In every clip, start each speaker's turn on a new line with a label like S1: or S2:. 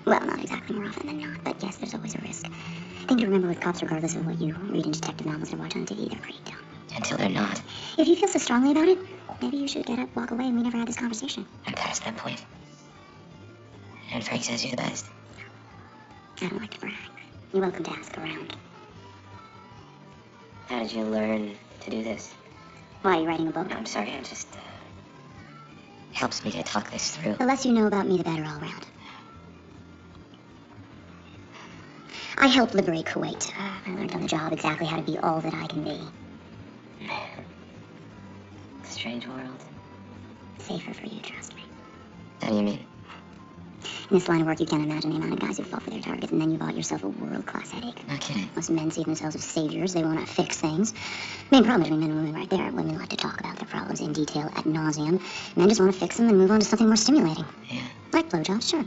S1: Well, not exactly more often than not, but yes, there's always a risk. Thing to remember with cops, regardless of what you read in detective novels or watch on TV, they're pretty dumb.
S2: Until they're not.
S1: If you feel so strongly about it, maybe you should get up, walk away, and we never had this conversation.
S2: I'm past that point. And Frank says you're the best.
S1: I don't like to brag. You're welcome to ask around.
S2: How did you learn to do this?
S1: Why, are you writing a book?
S2: No, I'm sorry, I'm just, helps me to talk this through.
S1: The less you know about me, the better all around. I helped liberate Kuwait. I learned on the job exactly how to be all that I can be.
S2: Man. Strange world.
S1: Safer for you, trust me.
S2: How do you mean?
S1: In this line of work, you can't imagine the amount of guys who fall for their targets, and then you bought yourself a world-class headache.
S2: No kidding.
S1: Most men see themselves as saviors. They want to fix things. Main problem between men and women right there. Women like to talk about their problems in detail ad nauseum. Men just want to fix them and move on to something more stimulating.
S2: Yeah.
S1: Like blowjobs, sure.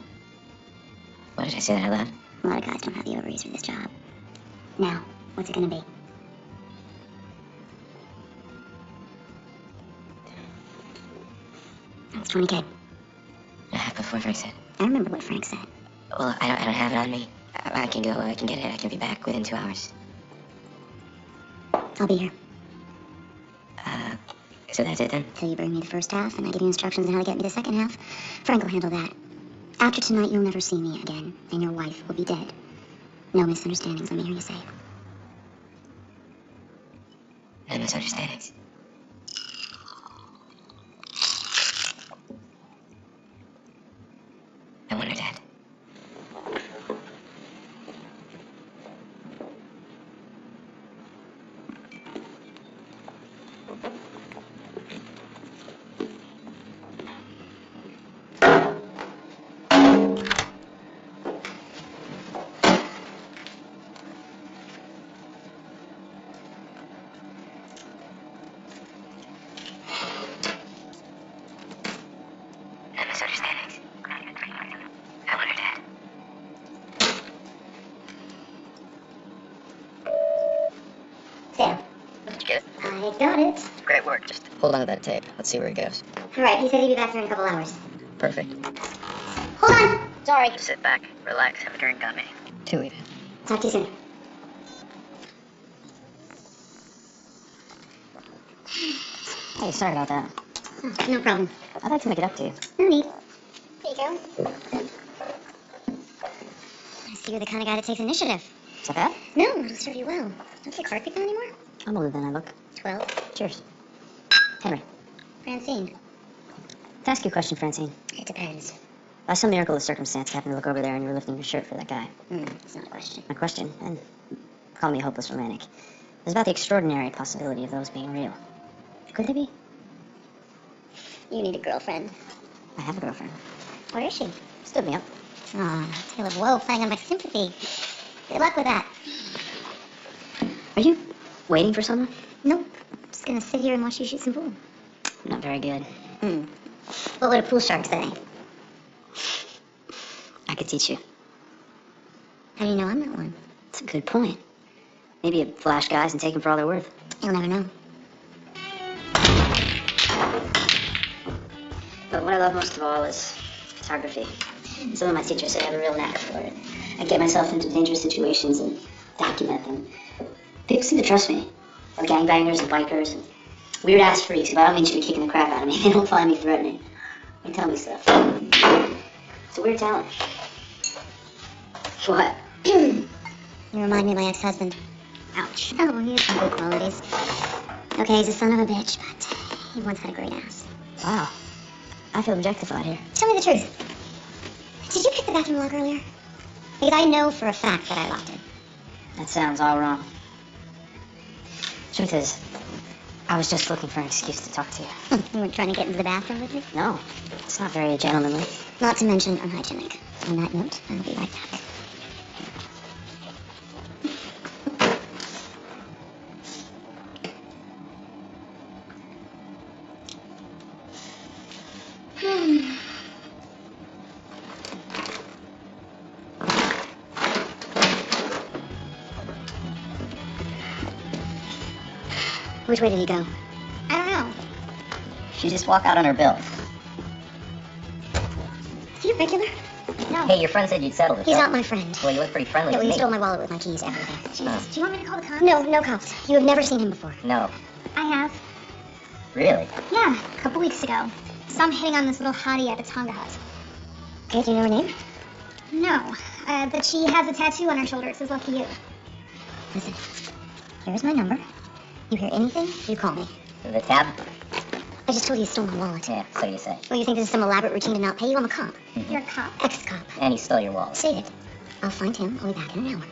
S2: What did I say that out loud?
S1: A lot of guys don't have the ovaries for this job. Now, what's it gonna be? It's 20K.
S2: Before Frank said.
S1: I remember what Frank said.
S2: Well, I don't have it on me. I can go, I can get it, I can be back within 2 hours.
S1: I'll be here.
S2: So that's it then?
S1: Till you bring me the first half, and I give you instructions on how to get me the second half. Frank will handle that. After tonight, you'll never see me again, and your wife will be dead. No misunderstandings, let me hear you say it.
S2: No misunderstandings. I wonder, Dad. No misunderstandings. I wonder, Dad.
S1: Sam,
S2: Did you get it?
S1: I got it.
S2: Great work. Just hold on to that tape. Let's see where it goes.
S1: All right, he said he'd be back here in a couple hours.
S2: Perfect.
S1: Hold on! Sorry.
S2: Sit back, relax, have a drink on me. Too easy.
S1: Talk to you soon.
S2: Hey, sorry about that.
S1: Oh, no problem.
S2: I'd like to make it up to you.
S1: No need. There you go. I see you're the kind of guy that takes initiative.
S2: Is that bad?
S1: No, it'll serve you well. Don't take heart people anymore?
S2: I'm older than I look.
S1: 12.
S2: Cheers. Henry,
S1: Francine.
S2: can I ask you a question, Francine?
S1: It depends.
S2: By some miracle of circumstance, you happened to look over there and you were lifting your shirt for that guy.
S1: It's not a question.
S2: My question, and call me a hopeless romantic, is about the extraordinary possibility of those being real. Could they be?
S1: You need a girlfriend.
S2: I have a girlfriend.
S1: Where is she?
S2: Stood me up.
S1: Aw, tale of woe playing on my sympathy. Good luck with that.
S2: Are you waiting for someone?
S1: Nope. Just gonna sit here and watch you shoot some pool.
S2: Not very good.
S1: What would a pool shark say?
S2: I could teach you.
S1: How do you know I'm not one?
S2: That's a good point. Maybe you flash guys and take them for all they're worth.
S1: You'll never know.
S2: But what I love most of all is photography. Some of my teachers say I have a real knack for it. I get myself into dangerous situations and document them. People seem to trust me. The gangbangers and bikers and weird-ass freaks. If I don't mean to be kicking the crap out of me, they don't find me threatening. They tell me stuff. It's a weird talent. What?
S1: You remind me of my ex-husband. Ouch. Oh, he has some good qualities. Okay, he's a son of a bitch, but he once had a great ass.
S2: Wow. I feel objectified here.
S1: Tell me the truth. Did you pick the bathroom lock earlier? Because I know for a fact that I locked it.
S2: That sounds all wrong. Truth is, I was just looking for an excuse to talk to you.
S1: You weren't trying to get into the bathroom with me?
S2: No, it's not very gentlemanly.
S1: Not to mention unhygienic. On that note, I'll be right back. Which way did he go? I don't know.
S2: She just walk out on her bill.
S1: Is he a regular? No, No.
S2: Hey, your friend said you'd settled it.
S1: He's
S2: huh?
S1: not my friend.
S2: Well, you look pretty friendly
S1: No,
S2: to
S1: he
S2: me.
S1: stole my wallet with my keys, everything.
S2: Jesus.
S3: Do you want me to call the cops?
S1: No, no cops. You have never seen him before.
S2: No.
S3: I have.
S2: Really?
S3: Yeah, a couple weeks ago. Saw him hitting on this little hottie at the Tonga Hut.
S1: Okay, do you know her name?
S3: No, but she has a tattoo on her shoulder. It says "Lucky You."
S1: Listen, here's my number. You hear anything, you call me.
S2: The tab?
S1: I just told you you stole my wallet.
S2: Yeah, so you say.
S1: Well, you think this is some elaborate routine to not pay you? I'm a cop.
S3: You're a cop.
S1: Ex-cop.
S2: And he stole your wallet.
S1: Save it. I'll find him. I'll be back in an hour.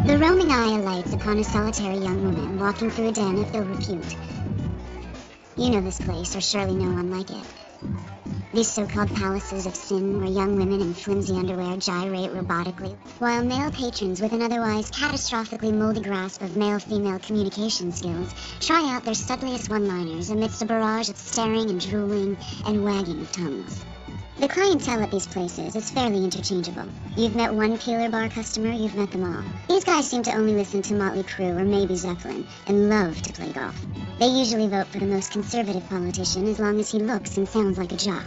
S1: The roaming eye alights upon a solitary young woman walking through a den of ill repute. You know this place, or surely no one like it. These so-called palaces of sin where young women in flimsy underwear gyrate robotically, while male patrons with an otherwise catastrophically moldy grasp of male-female communication skills try out their studliest one-liners amidst a barrage of staring and drooling and wagging of tongues. The clientele at these places is fairly interchangeable. You've met one Peeler Bar customer, you've met them all. These guys seem to only listen to Motley Crue or maybe Zeppelin, and love to play golf. They usually vote for the most conservative politician as long as he looks and sounds like a jock.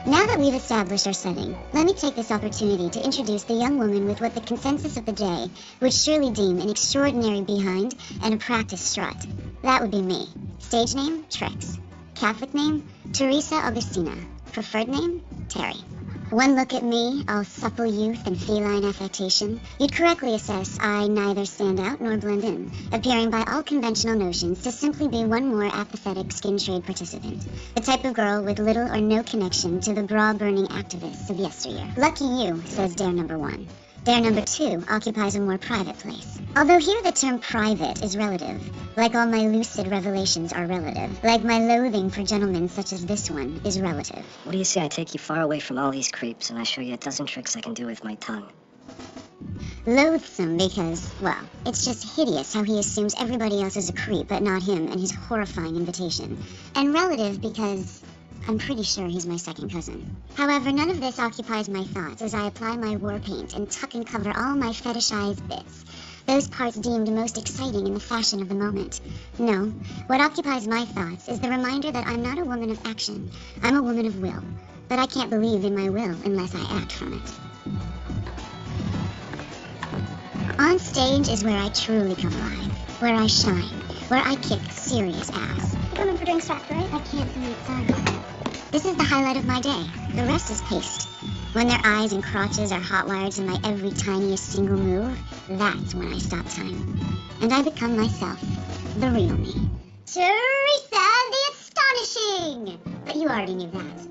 S1: Now that we've established our setting, let me take this opportunity to introduce the young woman with what the consensus of the day would surely deem an extraordinary behind and a practiced strut. That would be me. Stage name, Trix. Catholic name, Teresa Augustina. Preferred name, Terry. One look at me, all supple youth and feline affectation, you'd correctly assess I neither stand out nor blend in, appearing by all conventional notions to simply be one more apathetic skin trade participant, the type of girl with little or no connection to the bra-burning activists of yesteryear. Lucky you, says dare number one. Dare number two occupies a more private place. Although here the term private is relative, like all my lucid revelations are relative, like my loathing for gentlemen such as this one is relative.
S4: What do you say I take you far away from all these creeps and I show you a dozen tricks I can do with my tongue?
S1: Loathsome because, well, it's just hideous how he assumes everybody else is a creep but not him and his horrifying invitation. And relative because I'm pretty sure he's my second cousin. However, none of this occupies my thoughts as I apply my war paint and tuck and cover all my fetishized bits. Those parts deemed most exciting in the fashion of the moment. No, what occupies my thoughts is the reminder that I'm not a woman of action. I'm a woman of will. But I can't believe in my will unless I act from it. On stage is where I truly come alive, where I shine, where I kick serious ass.
S3: Coming for drinks after, right?
S1: I can't see it, sorry. This is the highlight of my day. The rest is paste. When their eyes and crotches are hot-wired to my every tiniest single move, that's when I stop time. And I become myself, the real me. Teresa the Astonishing! But you already knew that.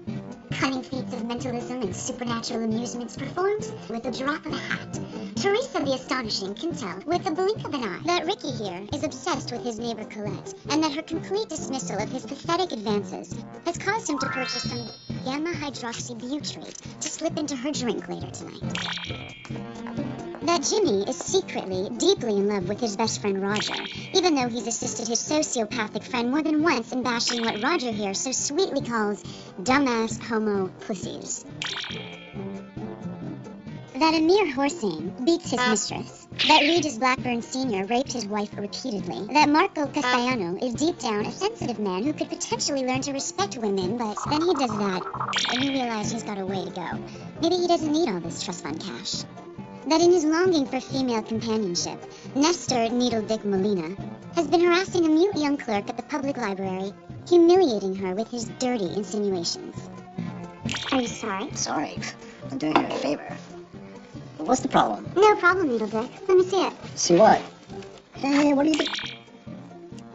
S1: Cunning feats of mentalism and supernatural amusements performed with a drop of a hat. Teresa the Astonishing can tell, with the blink of an eye, that Ricky here is obsessed with his neighbor Colette, and that her complete dismissal of his pathetic advances has caused him to purchase some gamma-hydroxybutyrate to slip into her drink later tonight. That Jimmy is secretly, deeply in love with his best friend Roger, even though he's assisted his sociopathic friend more than once in bashing what Roger here so sweetly calls dumbass homo pussies. That Amir Hossein beats his mistress. That Regis Blackburn Sr. raped his wife repeatedly. That Marco Castellano is deep down a sensitive man who could potentially learn to respect women, but then he does that, and you realize he's got a way to go. Maybe he doesn't need all this trust fund cash. That in his longing for female companionship, Nestor Needle Dick Molina has been harassing a mute young clerk at the public library, humiliating her with his dirty insinuations. Are you sorry?
S4: Sorry, I'm doing her a favor. What's the problem?
S1: No problem, Needle Dick. Let me see it.
S4: See what? Hey, what are you doing?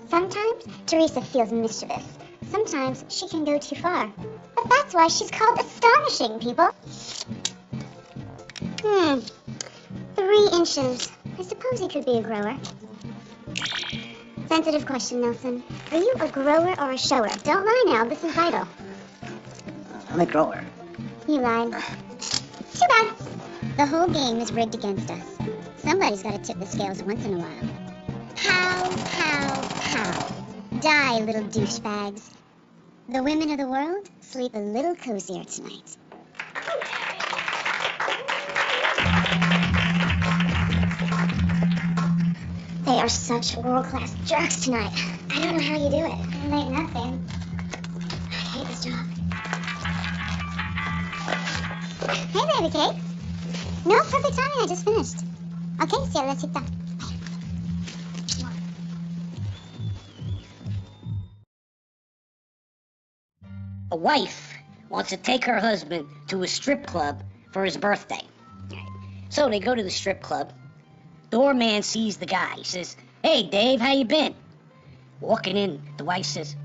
S1: Sometimes Teresa feels mischievous. Sometimes she can go too far. But that's why she's called astonishing, people. 3 inches. I suppose he could be a grower. Sensitive question, Nelson. Are you a grower or a shower? Don't lie now, this is vital.
S4: I'm a grower.
S1: You lied. Too bad. The whole game is rigged against us. Somebody's got to tip the scales once in a while. Pow, pow, pow. Die, little douchebags. The women of the world sleep a little cozier tonight. They are such world-class jerks tonight. I don't know how you do it. It ain't nothing. I hate this job. Hey, baby cake. No, perfect timing. I just finished. Okay, see you later. Bye.
S5: A wife wants to take her husband to a strip club for his birthday. So they go to the strip club. Doorman sees the guy. He says, "Hey, Dave, how you been?" Walking in, the wife says,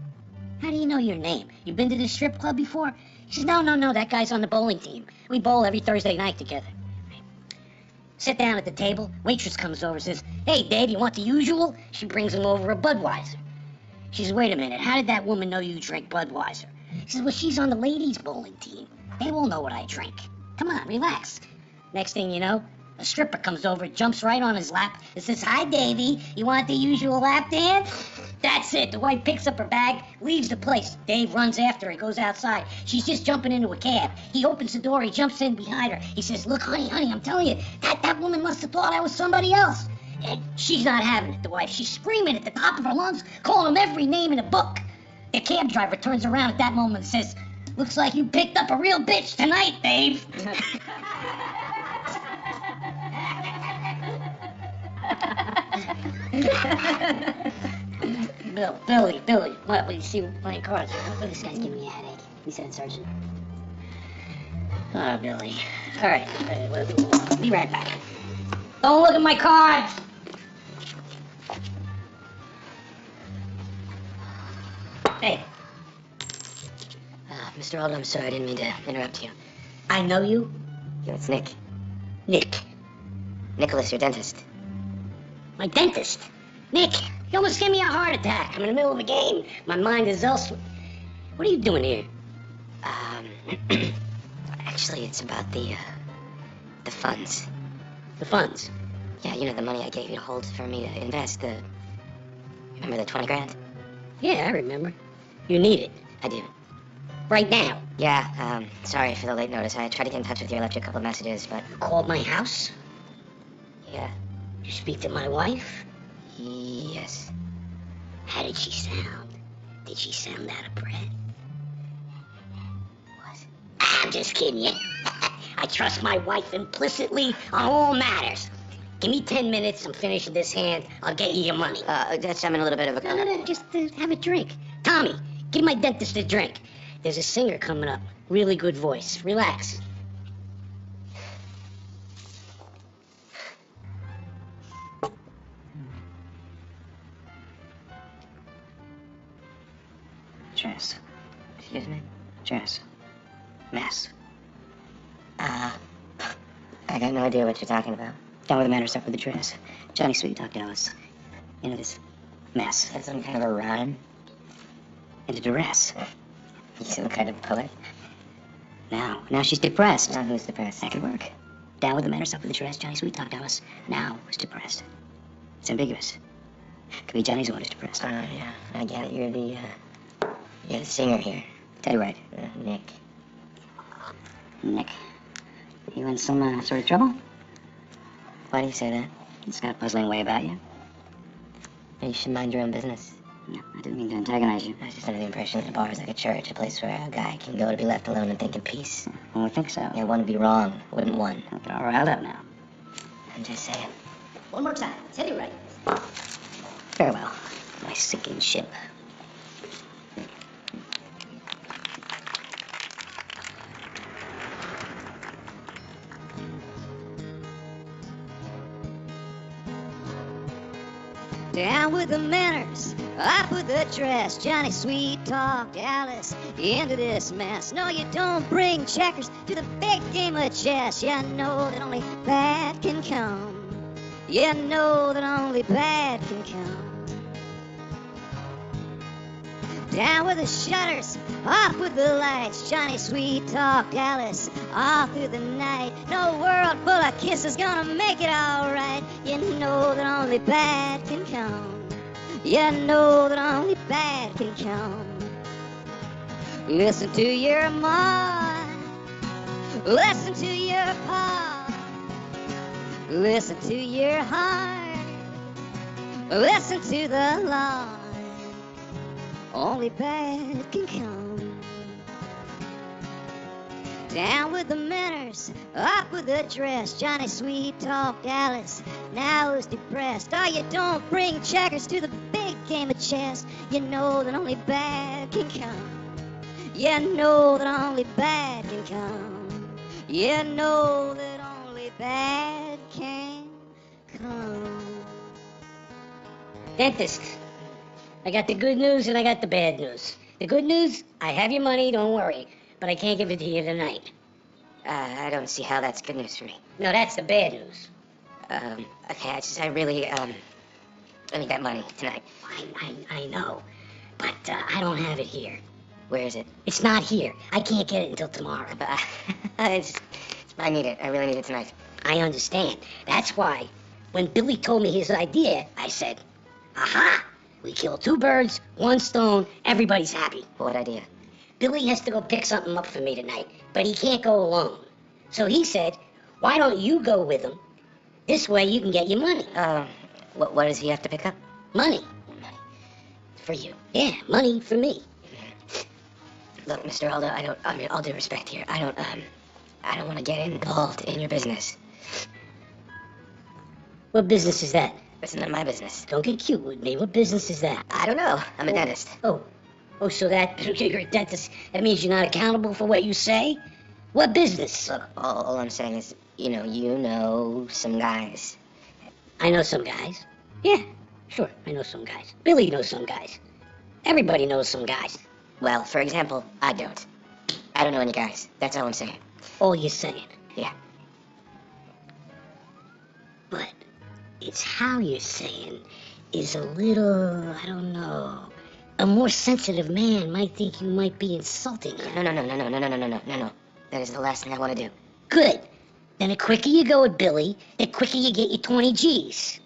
S5: "How do you know your name? You been to the strip club before?" He says, No, that guy's on the bowling team. We bowl every Thursday night together." Sit down at the table. Waitress comes over and says, "Hey, Dave, you want the usual?" She brings him over a Budweiser. She says, "Wait a minute, how did that woman know you drink Budweiser?" He says, "Well, she's on the ladies' bowling team. They will know what I drink. Come on, relax." Next thing you know, a stripper comes over, jumps right on his lap, and says, "Hi, Davey, you want the usual lap dance?" That's it. The wife picks up her bag, leaves the place. Dave runs after her, goes outside. She's just jumping into a cab. He opens the door, he jumps in behind her. He says, "Look, honey, I'm telling you, that woman must have thought I was somebody else." And she's not having it, the wife. She's screaming at the top of her lungs, calling him every name in the book. The cab driver turns around at that moment and says, "Looks like you picked up a real bitch tonight, Dave." Billy, what you see playing cards? This guy's giving me a headache. He said, "Sergeant." Oh, Billy. All right, we'll be right back. Don't look at my cards. Hey.
S4: Mr. Alden, I'm sorry, I didn't mean to interrupt you.
S5: I know you.
S4: Yo, it's Nick.
S5: Nick.
S4: Nicholas, your dentist.
S5: My dentist. Nick, you almost gave me a heart attack. I'm in the middle of a game. My mind is elsewhere. What are you doing here?
S4: Actually, it's about the funds.
S5: The funds?
S4: Yeah, you know, the money I gave you to hold for me to invest, remember the 20 grand?
S5: Yeah, I remember. You need it.
S4: I do.
S5: Right now.
S4: Yeah, sorry for the late notice. I tried to get in touch with you. I left you a couple of messages, but...
S5: You called my house?
S4: Yeah.
S5: You speak to my wife?
S4: Yes.
S5: How did she sound? Did she sound out of breath?
S4: What?
S5: I'm just kidding you. I trust my wife implicitly on all matters. Give me 10 minutes, I'm finishing this hand, I'll get you your money.
S4: I'm in a little bit of a...
S5: No, just have a drink. Tommy, give my dentist a drink. There's a singer coming up, really good voice. Relax.
S4: Dress. Excuse me? Dress. Mess. I got no idea what you're talking about. Down with the manner stuff with the dress. Johnny Sweet talked to us. Into this mess. That's some kind of a rhyme? Into duress. You some kind of poet? Now she's depressed. Now who's depressed? That could work. Down with the manner stuff with the dress. Johnny Sweet talked to us. Now who's depressed? It's ambiguous. Could be Johnny's the one who's depressed. Yeah. I get it. You're the singer here. Tell you right. Nick. Nick. You in some sort of trouble? Why do you say that? It's got a puzzling way about you. You should mind your own business. No, I didn't mean to antagonize you. I was just under the impression that a bar is like a church, a place where a guy can go to be left alone and think in peace. Well, I think so. Yeah, one would be wrong, wouldn't one? I'll get all riled up now. I'm just saying.
S5: One more time, tell you right.
S4: Farewell, my sinking ship.
S6: Down with the manners, up with the dress. Johnny Sweet talked Alice into this mess. No, you don't bring checkers to the big game of chess. You know that only bad can come. You know that only bad can come. Down with the shutters, off with the lights. Johnny Sweet talked Alice all through the night. No world full of kisses gonna make it alright. You know that only bad can come. You know that only bad can come. Listen to your mind. Listen to your heart. Listen to your heart. Listen to the line. Only bad can come. Down with the manners, up with the dress. Johnny Sweet talked Alice, now who's depressed? Oh, you don't bring checkers to the big game of chess. You know that only bad can come. You know that only bad can come. You know that only bad can come.
S5: Dentist, I got the good news and I got the bad news. The good news, I have your money, don't worry. But I can't give it to you tonight.
S4: I don't see how that's good news for me.
S5: No, that's the bad news.
S4: Okay, I really, I need that money tonight.
S5: I know. But I don't have it here.
S4: Where is it?
S5: It's not here. I can't get it until tomorrow.
S4: But I need it. I really need it tonight.
S5: I understand. That's why, when Billy told me his idea, I said, aha! We kill 2 birds, 1 stone, everybody's happy.
S4: What idea?
S5: Billy has to go pick something up for me tonight, but he can't go alone. So he said, why don't you go with him? This way you can get your money.
S4: What does he have to pick up?
S5: Money.
S4: For you.
S5: Yeah, money for me.
S4: Look, Mr. Aldo, I mean, all due respect here, I don't want to get involved in your business.
S5: What business is that?
S4: It's none of my business.
S5: Don't get cute with me. What business is that?
S4: I don't know. I'm a dentist.
S5: Oh, so you're a dentist. That means you're not accountable for what you say? What business?
S4: Look, all I'm saying is, you know some guys.
S5: I know some guys. Yeah, sure, I know some guys. Billy knows some guys. Everybody knows some guys.
S4: Well, for example, I don't. I don't know any guys. That's all I'm saying.
S5: All you're saying.
S4: Yeah.
S5: But it's how you're saying is a little, I don't know. A more sensitive man might think you might be insulting him.
S4: No. That is the last thing I want to do.
S5: Good. Then the quicker you go with Billy, the quicker you get your 20 G's.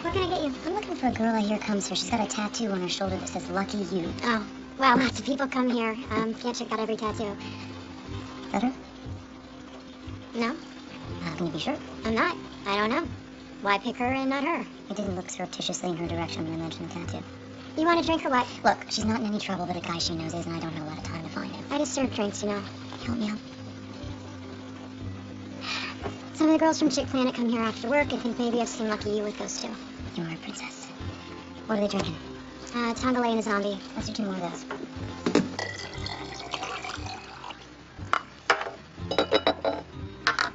S1: What can I get you? I'm looking for a girl I hear comes here. She's got a tattoo on her shoulder that says Lucky You.
S3: Oh, well, lots of people come here. Can't check out every tattoo.
S1: Is that her?
S3: No,
S1: Can you be sure?
S3: I'm not. I don't know. Why pick her and not her?
S1: I didn't look surreptitiously in her direction when I mentioned the tattoo.
S3: You want a drink or what?
S1: Look, she's not in any trouble, but a guy she knows is, and I don't have a lot of time to find him.
S3: I just serve drinks, you know.
S1: Help me out.
S3: Some of the girls from Chick Planet come here after work. I think maybe I've seen Lucky You with those two.
S1: You are a princess. What are they drinking?
S3: Tongolay and a zombie.
S1: Let's do 2 more of those.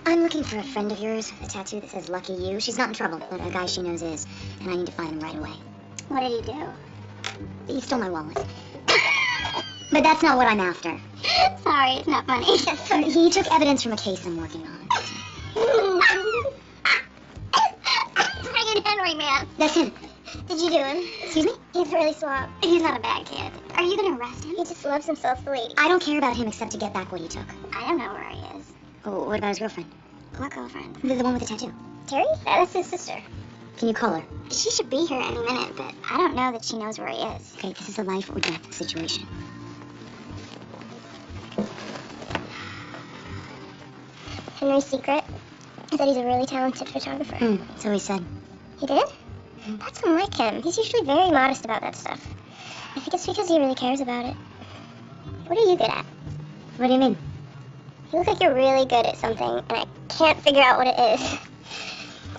S1: I'm looking for a friend of yours, a tattoo that says Lucky You. She's not in trouble, but a guy she knows is, and I need to find him right away.
S3: What did he do?
S1: He stole my wallet. But that's not what I'm after.
S3: Sorry, it's not funny.
S1: He took evidence from a case I'm working on.
S3: Friggin' Henry, man.
S1: That's him.
S3: Did you do him?
S1: Excuse me?
S3: He's really suave. He's not a bad kid. Are you gonna arrest him? He just loves himself, the lady.
S1: I don't care about him except to get back what he took.
S3: I don't know where he is.
S1: Oh, what about his girlfriend?
S3: What girlfriend?
S1: The one with the tattoo.
S3: Terry? That's his sister.
S1: Can you call her?
S3: She should be here any minute, but I don't know that she knows where he is.
S1: Okay, this is a life or death situation.
S3: Henry's secret is that he's a really talented photographer.
S1: So he said.
S3: He did? That's unlike him. He's usually very modest about that stuff. I think it's because he really cares about it. What are you good at?
S1: What do you mean?
S3: You look like you're really good at something, and I can't figure out what it is.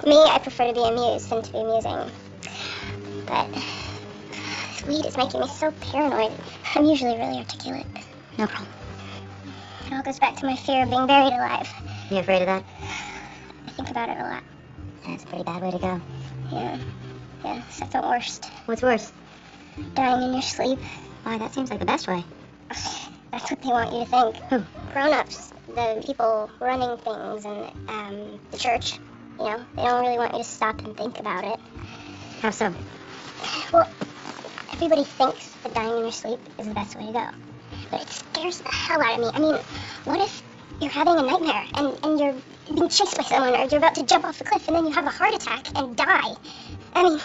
S3: Me, I prefer to be amused than to be amusing. But this weed is making me so paranoid. I'm usually really articulate.
S1: No problem.
S3: It all goes back to my fear of being buried alive.
S1: You afraid of that?
S3: I think about it a lot.
S1: That's a pretty bad way to go.
S3: Yeah. Yeah, second worst.
S1: What's worse?
S3: Dying in your sleep.
S1: Why, that seems like the best way.
S3: That's what they want you to think.
S1: Who?
S3: Grown-ups, the people running things and the church, you know, they don't really want you to stop and think about it.
S1: How so?
S3: Well, everybody thinks that dying in your sleep is the best way to go. But it scares the hell out of me. I mean, what if you're having a nightmare and you're being chased by someone or you're about to jump off a cliff and then you have a heart attack and die? I mean,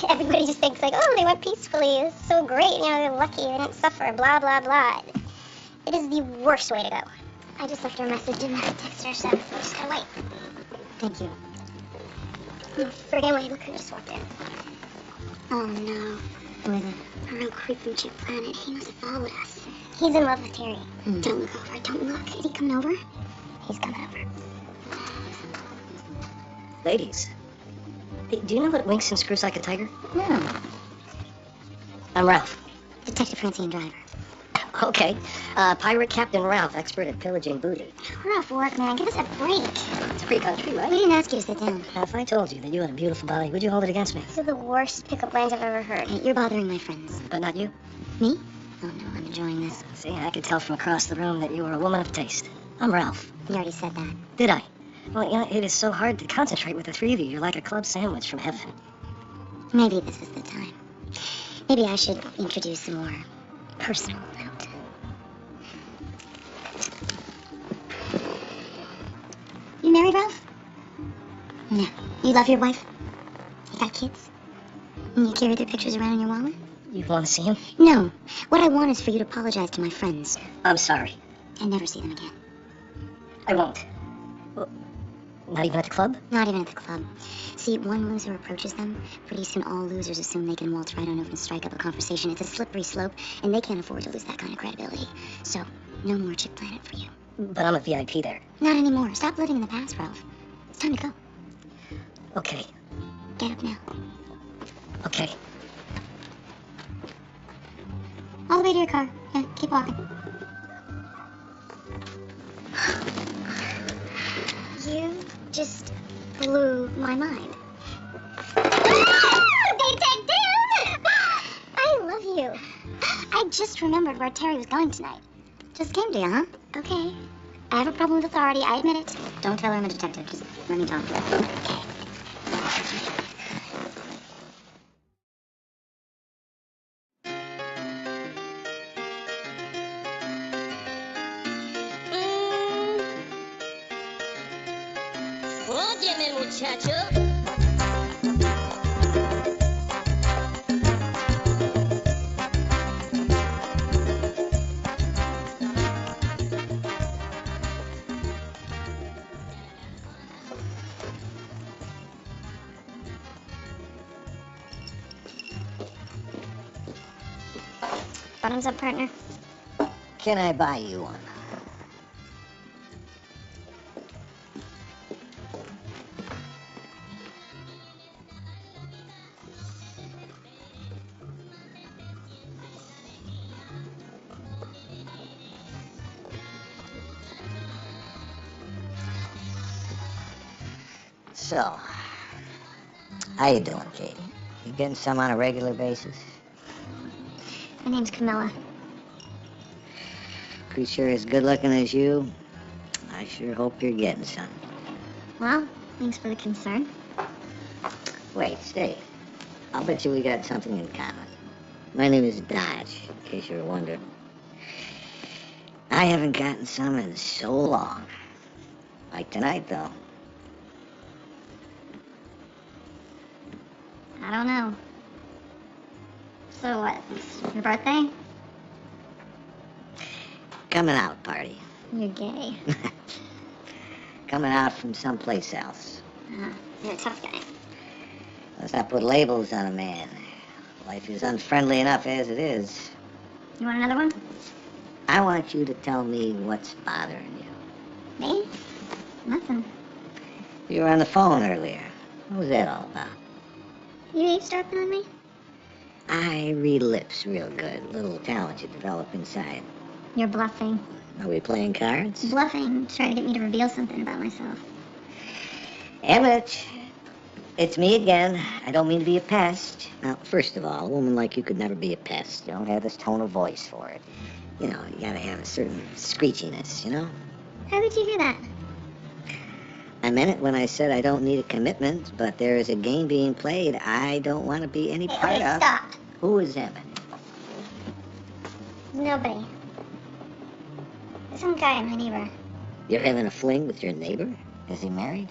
S3: everybody just thinks like, oh, they went peacefully. It's so great. You know, they're lucky. They didn't suffer. Blah, blah, blah. It is the worst way to go. I just left her a message in the text her, so we just gotta wait.
S1: Thank you.
S3: Friggin' wait, look who just walked in. Oh no.
S1: Who is it?
S3: Our own creep from Chip Planet. He must have followed us. He's in love with Terry. Don't look over. Don't look. Is he coming over? He's coming over.
S5: Ladies, do you know what winks and screws like a tiger?
S1: No.
S5: I'm Ralph.
S1: Detective Francine Driver.
S5: Okay. Pirate Captain Ralph, expert at pillaging booty.
S3: We're off work, man. Give us a break.
S5: It's free country, right?
S1: We didn't ask you to sit down.
S5: Now, if I told you that you had a beautiful body, would you hold it against me?
S3: These are the worst pickup lines I've ever heard.
S1: Hey, you're bothering my friends.
S5: But not you.
S1: Me? Oh no, I'm enjoying this.
S5: See, I could tell from across the room that you were a woman of taste. I'm Ralph.
S1: You already said that.
S5: Did I? Well, you know, it is so hard to concentrate with the three of you. You're like a club sandwich from heaven.
S1: Maybe this is the time. Maybe I should introduce a more personal note. You married, Ralph? No. You love your wife? You got kids? And you carry their pictures around in your wallet?
S5: You want to see him?
S1: No. What I want is for you to apologize to my friends
S5: I'm sorry.
S1: and never see them again.
S5: I won't. Well, not even at the club?
S1: Not even at the club. See, one loser approaches them. Pretty soon all losers assume they can waltz right on over and strike up a conversation. It's a slippery slope, and they can't afford to lose that kind of credibility. So, no more Chip Planet for you.
S5: But I'm a VIP there.
S1: Not anymore. Stop living in the past, Ralph. It's time to go.
S5: Okay.
S1: Get up now.
S5: Okay.
S1: All the way to your car. Yeah, keep walking. You just blew my mind. Detective! I love you. I just remembered where Terry was going tonight. Just came to you, huh? Okay. I have a problem with authority, I admit it. Don't tell her I'm a detective. Just let me talk. Okay.
S6: Óyeme, muchacho.
S3: Bottoms up, partner.
S5: Can I buy you one? So, how you doing, Katie? You getting some on a regular basis?
S3: My name's Camilla.
S5: Creature as good looking as you, I sure hope you're getting some.
S3: Well, thanks for the concern.
S5: Wait, stay. I'll bet you we got something in common. My name is Dodge, in case you were wondering. I haven't gotten some in so long. Like tonight, though.
S3: I don't know. So what? It's your birthday?
S5: Coming out party.
S3: You're gay.
S5: Coming out from someplace else.
S3: You're a tough guy.
S5: Let's not put labels on a man. Life is unfriendly enough as it is.
S3: You want another one?
S5: I want you to tell me what's bothering you.
S3: Me? Nothing.
S5: You were on the phone earlier. What was that all about?
S3: You eavesdropping on me?
S5: I read lips real good. Little talent you develop inside.
S3: You're bluffing.
S5: Are we playing cards?
S3: Bluffing. Trying to get me to reveal something about myself.
S4: Emmett, it's me again. I don't mean to be a pest. Now, first of all, a woman like you could never be a pest. You don't have this tone of voice for it. You know, you gotta have a certain screechiness, you know?
S3: How did you hear that?
S4: I meant it when I said I don't need a commitment, but there is a game being played I don't want to be any part
S3: Okay,
S4: of.
S3: stop.
S4: Who is Emmett?
S3: Nobody. There's some guy, my neighbor.
S4: You're having a fling with your neighbor? Is he married?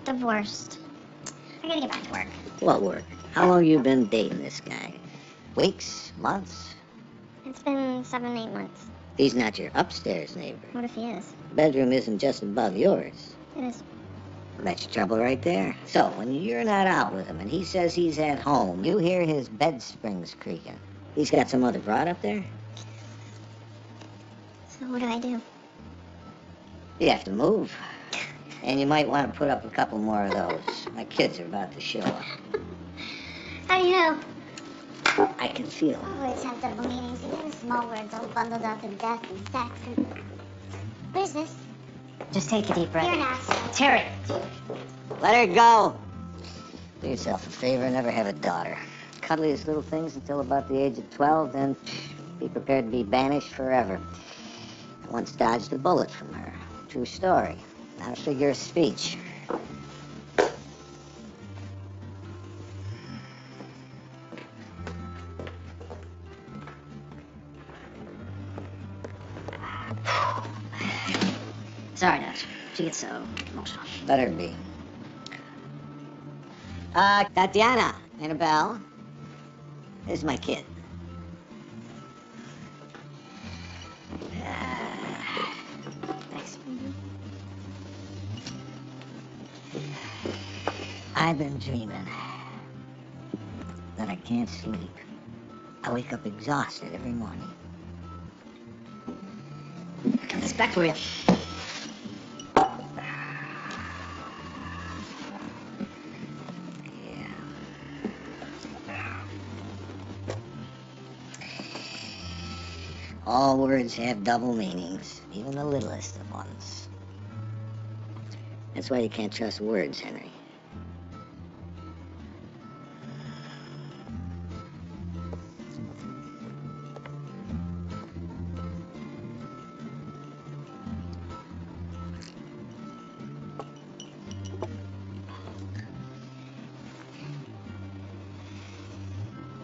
S3: Divorced. I gotta get back to work.
S4: What work? How long you been dating this guy? Weeks? Months?
S3: It's been 7, 8 months.
S4: He's not your upstairs neighbor.
S3: What if he is?
S4: Bedroom isn't just above yours.
S3: It is.
S4: That's your trouble right there. So, when you're not out with him and he says he's at home, you hear his bed springs creaking. He's got some other broad up there?
S3: So what do I do?
S4: You have to move. And you might want to put up a couple more of those. My kids are about to show up.
S3: How do you know?
S4: I can feel it.
S1: Always have double meanings, even the small words all bundled up in death and sex and... What is this?
S2: Just take a deep breath.
S1: You're an asshole.
S2: Terry!
S4: Let her go. Do yourself a favor and never have a daughter. Cuddliest little things until about the age of 12, then be prepared to be banished forever. I once dodged a bullet from her. True story. Not a figure of speech.
S2: Sorry, Dad. She gets so emotional.
S4: Let her be. Tatiana, Annabelle. This is my kid.
S2: Thanks.
S4: I've been dreaming that I can't sleep. I wake up exhausted every morning.
S2: Got this back for you.
S4: All words have double meanings, even the littlest of ones. That's why you can't trust words, Henry.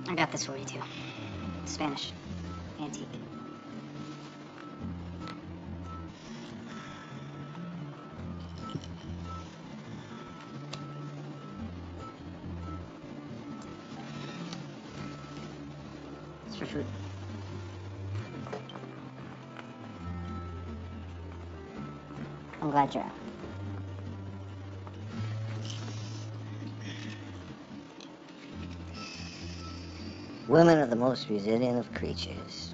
S2: I got this for you, too. Spanish. Antique. It's for food. I'm glad you're out.
S4: Women are the most resilient of creatures.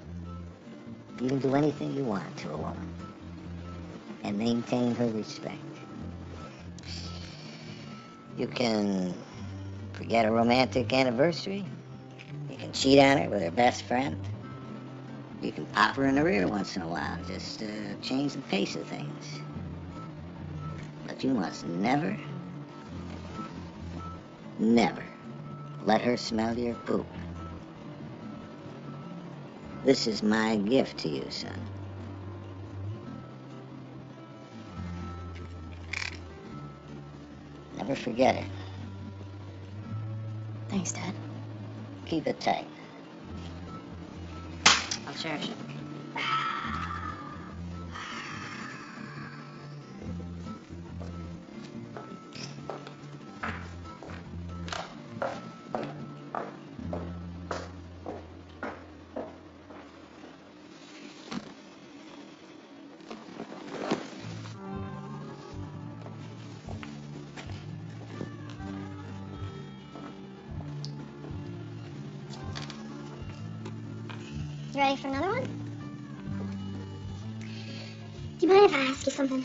S4: You can do anything you want to a woman and maintain her respect. You can forget a romantic anniversary. You can cheat on her with her best friend. You can pop her in the rear once in a while, just change the pace of things. But you must never, never let her smell your poop. This is my gift to you, son. Never forget it.
S2: Thanks, Dad.
S4: Keep it tight.
S2: I'll cherish it.
S3: You ready for another one? Do you mind if I ask you something?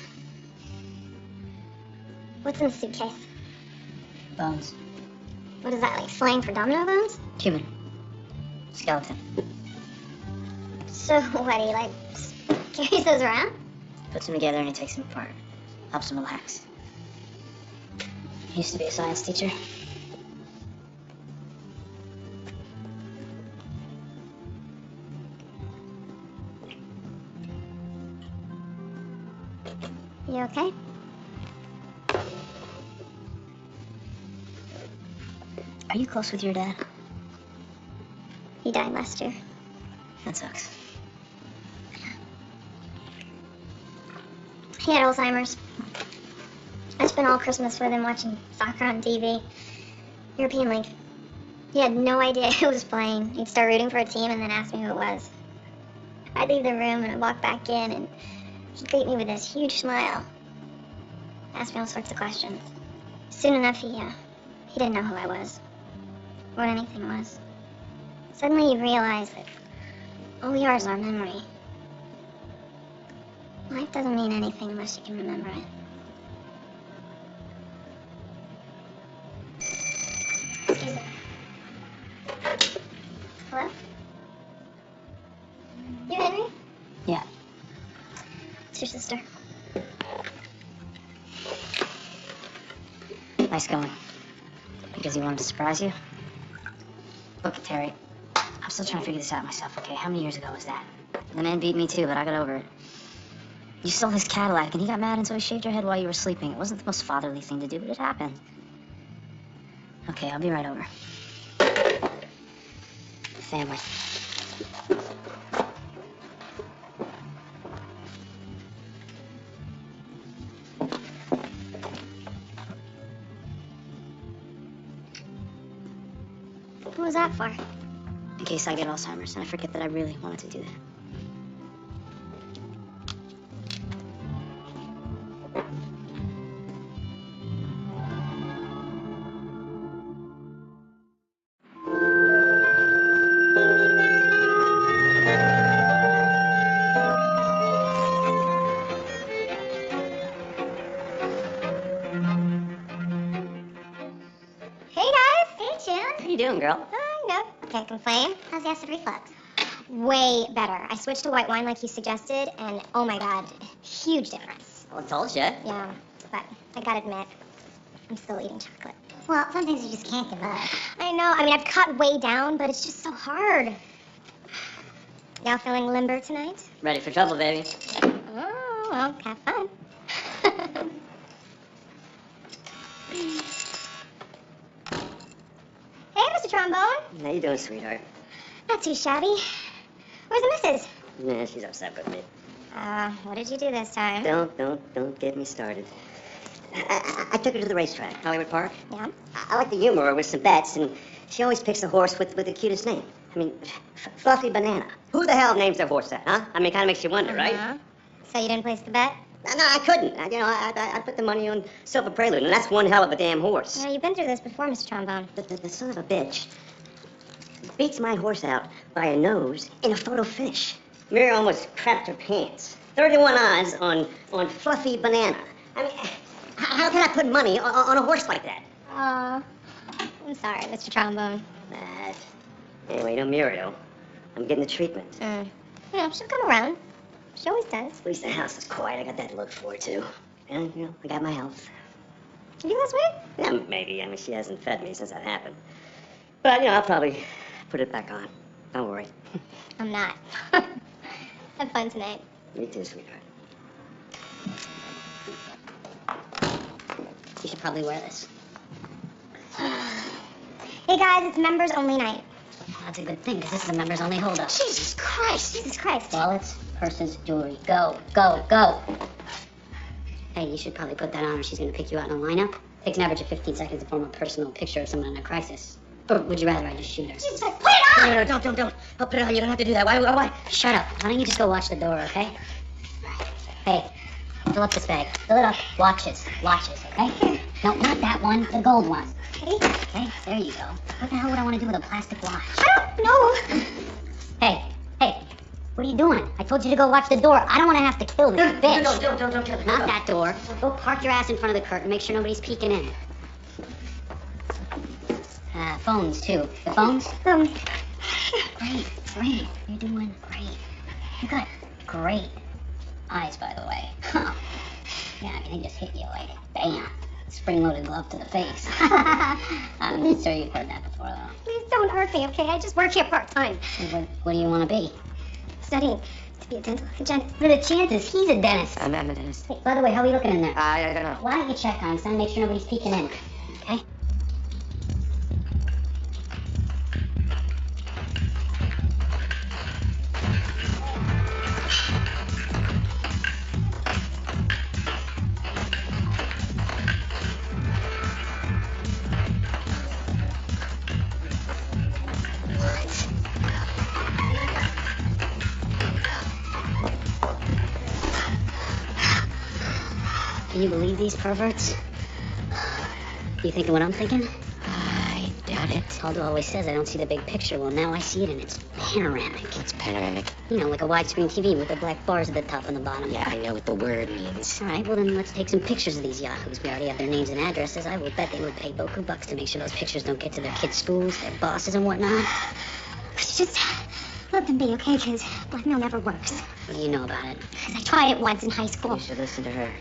S3: What's in the suitcase?
S2: Bones.
S3: What is that, like slang for domino bones?
S2: Human. Skeleton.
S3: So what, do you like carries those around?
S2: Puts them together and he takes them apart. Helps him relax. Used to be a science teacher.
S3: You okay?
S2: Are you close with your dad?
S3: He died last year.
S2: That sucks.
S3: He had Alzheimer's. I spent all Christmas with him watching soccer on TV. European League. He had no idea who was playing. He'd start rooting for a team and then ask me who it was. I'd leave the room and I'd walk back in and he'd greet me with this huge smile. Ask me all sorts of questions. Soon enough, he didn't know who I was. What anything was. Suddenly you realize that all we are is our memory. Life doesn't mean anything unless you can remember it. Excuse me. Hello? You Henry?
S2: Yeah.
S3: It's your sister.
S2: Nice going. Because he wanted to surprise you? Look, Terry, I'm still trying to figure this out myself, okay? How many years ago was that? The man beat me too, but I got over it. You stole his Cadillac, and he got mad, and so he shaved your head while you were sleeping. It wasn't the most fatherly thing to do, but it happened. Okay, I'll be right over. Family.
S3: What was that for?
S2: In case I get Alzheimer's, and I forget that I really wanted to do that.
S3: Hey guys! Hey June!
S2: How you doing, girl?
S3: No, can't complain. How's the acid reflux? Way better. I switched to white wine like you suggested, and oh my god, huge difference.
S2: Well, I told you.
S3: Yeah, but I gotta admit, I'm still eating chocolate.
S1: Well, some things you just can't give up.
S3: I know, I mean, I've cut way down, but it's just so hard. Y'all feeling limber tonight?
S2: Ready for trouble, baby.
S3: Oh, well, have fun. Hey, Mr. Trombone.
S4: How you doing, sweetheart?
S3: Not too shabby. Where's the missus?
S4: Yeah, she's upset with me.
S3: What did you do this time?
S4: Don't get me started. I took her to the racetrack, Hollywood Park.
S3: Yeah?
S4: I like to humor her with some bets, and she always picks a horse with the cutest name. I mean, Fluffy Banana. Who the hell names their horse that, huh? I mean, kind of makes you wonder, right?
S3: So you didn't place the bet?
S4: No, I couldn't. I put the money on Silver Prelude, and that's one hell of a damn horse.
S3: You've been through this before, Mr. Trombone.
S4: The son of a bitch beats my horse out by a nose in a photo finish. Mira almost crapped her pants. 31 odds on Fluffy Banana. I mean, how can I put money on a horse like that?
S3: I'm sorry, Mr. Trombone.
S4: Anyway, no Mira, though. I'm getting the treatment.
S3: She'll come around. She always does.
S4: At least the house is quiet. I got that to look forward to. And, I got my health.
S3: You think that's weird?
S4: Yeah, maybe. I mean, she hasn't fed me since that happened. But, I'll probably put it back on. Don't worry.
S3: I'm not. Have fun tonight.
S4: Me too, sweetheart.
S2: You should probably wear this.
S3: Hey guys, it's members only night.
S2: That's a good thing, because this is a members only holdup.
S3: Jesus Christ, Jesus Christ.
S2: Wallets, purses, jewelry. Go, go, go. Hey, you should probably put that on or she's going to pick you out in a lineup. Takes an average of 15 seconds to form a personal picture of someone in a crisis. Or would you rather I just shoot her?
S3: Jesus Christ, put it on!
S2: No, don't. I'll put it on. You don't have to do that. Why? Shut up. Why don't you just go watch the door, okay? Hey, fill up this bag. Fill it up. Watches, okay? No, not that one. The gold one. Okay, there you go. What the hell would I want to do with a plastic watch?
S3: I don't know.
S2: Hey, what are you doing? I told you to go watch the door. I don't want to have to kill this bitch.
S4: Don't kill me.
S2: Not that door. Go park your ass in front of the curtain. Make sure nobody's peeking in. Phones, too. The phones? Great. You're doing great. You got great eyes, by the way. Yeah, I mean, they just hit you like, bam. spring-loaded glove to the face. I'm sure you've heard that before, though.
S3: Please don't hurt me, okay? I just work here part-time.
S2: What do you want to be?
S3: Studying to be a dental hygienist.
S2: What are the chances? He's a dentist.
S4: I'm a dentist.
S2: Hey, by the way, how are we looking in there?
S4: I don't know.
S2: Why don't you check, Einstein? Make sure nobody's peeking in. Okay? Can you believe these perverts? You thinking what I'm thinking?
S4: I doubt it.
S2: Aldo always says I don't see the big picture. Well, now I see it, and it's panoramic.
S4: It's panoramic.
S2: You know, like a widescreen TV with the black bars at the top and the bottom.
S4: Yeah, I know what the word means.
S2: All right, well then let's take some pictures of these yahoos. We already have their names and addresses. I will bet they would pay beaucoup bucks to make sure those pictures don't get to their kids' schools, their bosses and whatnot.
S3: Just let them be, okay? Because blackmail never works.
S2: What do you know about it?
S3: Because I tried it once in high school.
S4: You should listen to her.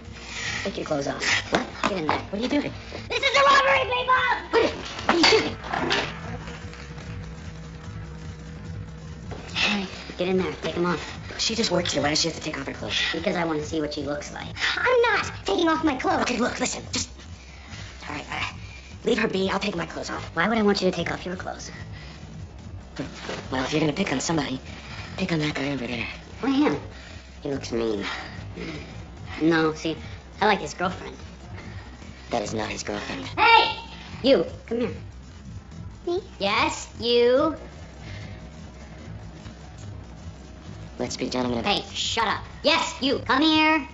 S2: Take your clothes off. What? Get in there.
S4: What are you doing?
S2: This is a robbery, people!
S4: What are you doing?
S2: All right, get in there. Take them off.
S4: She just works here. Why does she have to take off her clothes?
S2: Because I want to see what she looks like.
S3: I'm not taking off my clothes.
S4: Okay, look, listen. Just... All right, leave her be. I'll take my clothes off.
S2: Why would I want you to take off your clothes?
S4: Well, if you're gonna pick on somebody, pick on that guy over there.
S2: Why him?
S4: He looks mean.
S2: No, see, I like his girlfriend.
S4: That is not his girlfriend.
S2: Hey! You, come here.
S3: Me?
S2: Yes, you.
S4: Let's be gentlemen.
S2: Hey, shut up. Yes, you, come here.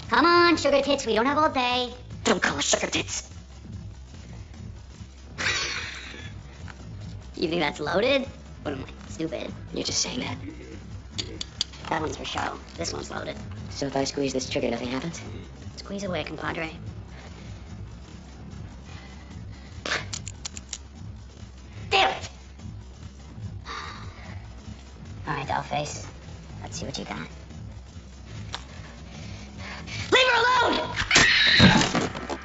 S2: Come on, sugar tits, we don't have all day.
S4: Don't call us sugar tits.
S2: You think that's loaded? What am I, stupid?
S4: You're just saying that.
S2: That one's for show. This one's loaded.
S4: So if I squeeze this trigger, nothing happens?
S2: Squeeze away, compadre. Damn it! All right, dollface. Let's see what you got. Leave her alone!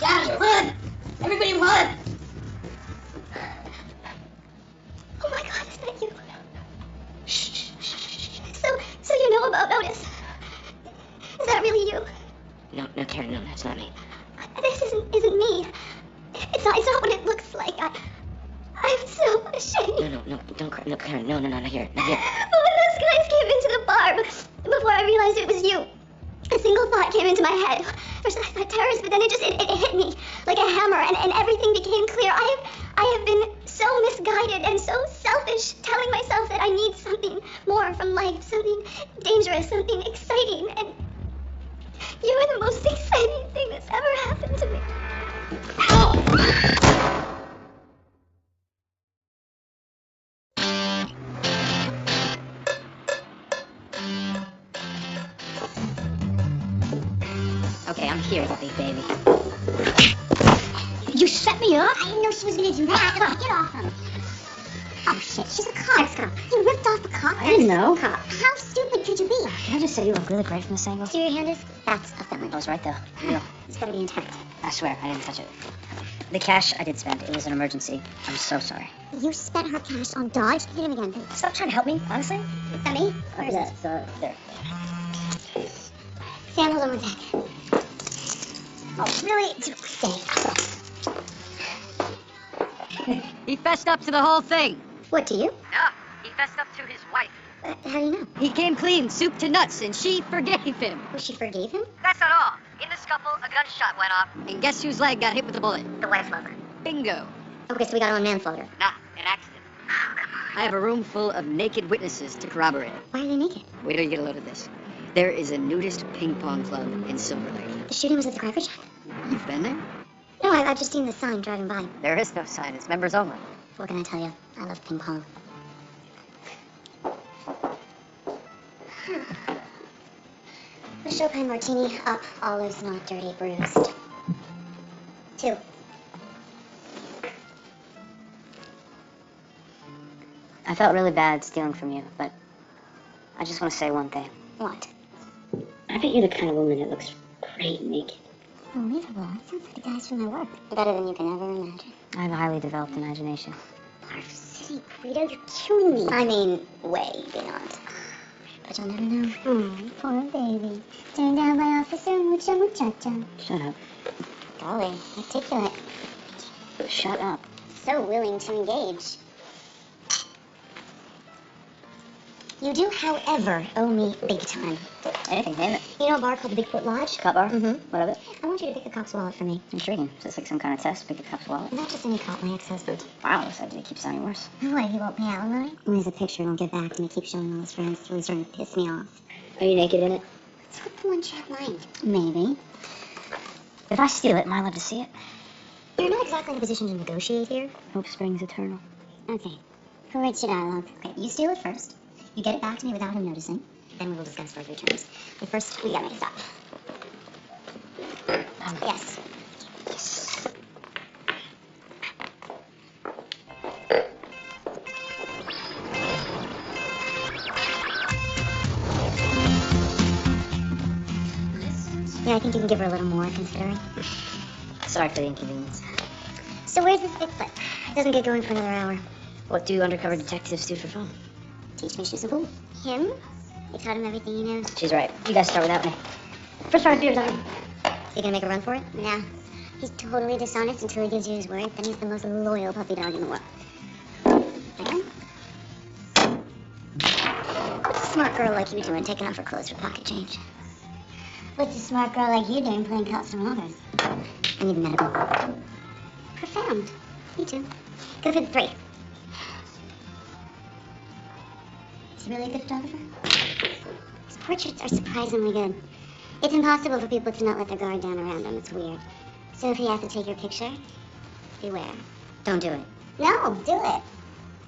S2: Down, run! Everybody run!
S3: Oh my God, is that you? Shh. So you know about Otis? Is that really you?
S4: No, Karen, no, that's not me.
S3: This isn't me. It's not what it looks like. I'm so ashamed.
S4: No, don't cry. No, Karen, no, not here, not here.
S3: But when those guys came into the bar, before I realized it was you, a single thought came into my head. First I thought terrorist, but then it hit me like a hammer, and everything became clear. I have been so misguided and so selfish, telling myself that I need something more from life, something dangerous, something exciting, and you are the most exciting thing that's ever happened to me.
S2: Okay, I'm here, big baby.
S3: You set me up? I didn't know she was gonna do that. Get off him. Oh shit, she's a cop. You ripped off a cop?
S2: I didn't know.
S3: Cop. How stupid could you be?
S2: Can I just say you look really great from this angle?
S3: See where your hand is? That's a felon.
S2: I was right there. Real.
S3: It's gotta be intact.
S2: I swear, I didn't touch it. The cash I did spend. It was an emergency. I'm so sorry.
S3: You spent her cash on Dodge? Hit him again.
S2: Stop trying to help me, honestly.
S3: Is that me?
S2: Where's that? There.
S3: Sam, hold on one sec. Oh, really? Stay.
S6: He fessed up to the whole thing.
S3: What, do you?
S6: Yeah, he fessed up to his wife.
S3: How do you know?
S6: He came clean, soup to nuts, and she forgave him.
S3: Oh, she forgave him?
S6: That's not all. In the scuffle, a gunshot went off, and guess whose leg got hit with a bullet?
S3: The wife's lover.
S6: Bingo.
S3: Okay, so we got her on manslaughter.
S6: Nah, an accident. I have a room full of naked witnesses to corroborate it.
S3: Why are they naked?
S6: Wait till you get a load of this. There is a nudist ping pong club in Silver Lake.
S3: The shooting was at the Cracker Shack?
S6: You've been there?
S3: No, I've just seen the sign driving by.
S6: There is no sign. It's members only.
S3: What can I tell you? I love ping pong. The Chopin Martini, up, olives not dirty, bruised. 2.
S2: I felt really bad stealing from you, but I just want to say one thing.
S3: What?
S2: I bet you're the kind of woman that looks great naked.
S1: Unbelievable. That sounds like the guys from my work. Better than you can ever imagine.
S2: I have a highly developed imagination.
S1: Marv City, Guido, you're killing me. I mean, way beyond. But you'll never know. Oh, poor baby. Turned down by Officer Mucha Muchacha.
S2: Shut up.
S1: Golly, articulate.
S2: Shut up.
S1: So willing to engage. You do, however, owe me big time.
S2: Anything, name it.
S1: You know a bar called the Bigfoot Lodge?
S2: Cut bar?
S1: Mm-hmm.
S2: What of it?
S1: I want you to pick a cop's wallet for me.
S2: Intriguing. Is this like some kind of test? Pick a cop's wallet?
S1: Not just any cop, my ex-husband.
S2: Wow, this idea keeps sounding worse.
S1: Why, he won't pay alimony? When there's a picture, he'll get back, and he keeps showing all his friends till he's starting to piss me off.
S2: Are you naked in it?
S1: It's what the one-track mind.
S2: Maybe. If I steal it, am I allowed to see it?
S1: You're not exactly in a position to negotiate here.
S2: Hope springs eternal.
S1: Okay. Who writes your dialogue? Okay, you steal it first. You get it back to me without him noticing. Then we will discuss further terms. But first, we gotta make a stop. Yes.
S2: Yes.
S1: Yeah, I think you can give her a little more, considering.
S2: Sorry for the inconvenience.
S1: So where's this Bigfoot? It doesn't get going for another hour.
S2: What do undercover detectives do for fun?
S1: Teach fish to some pool. Him? They taught him everything he knows.
S2: She's right. You guys start without me. First round of beers on me.
S1: Is he gonna make a run for it? Yeah. He's totally dishonest until he gives you his word. Then he's the most loyal puppy dog in the world. Hang on. What's a smart girl like you doing taking off her clothes for pocket change? What's a smart girl like you doing playing cops from others? I need medical. Profound. Me too. Go for the 3. Is he really a good photographer? His portraits are surprisingly good. It's impossible for people to not let their guard down around him. It's weird. So if he has to take your picture, beware.
S2: Don't do it.
S1: No, do it.